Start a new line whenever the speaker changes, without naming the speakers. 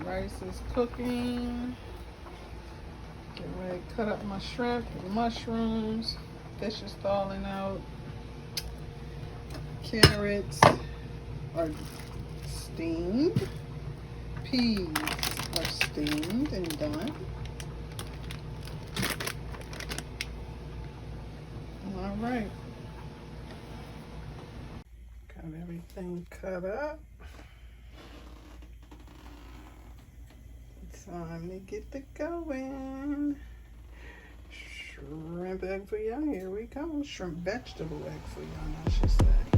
Rice is cooking. Getting ready to cut up my shrimp and mushrooms. Fish is thawing out. Carrots are steamed. Peas are steamed and done. All right. Got everything cut up. Time to get the going. Shrimp egg fouillon, here we go. Shrimp vegetable egg fouillon, I should say.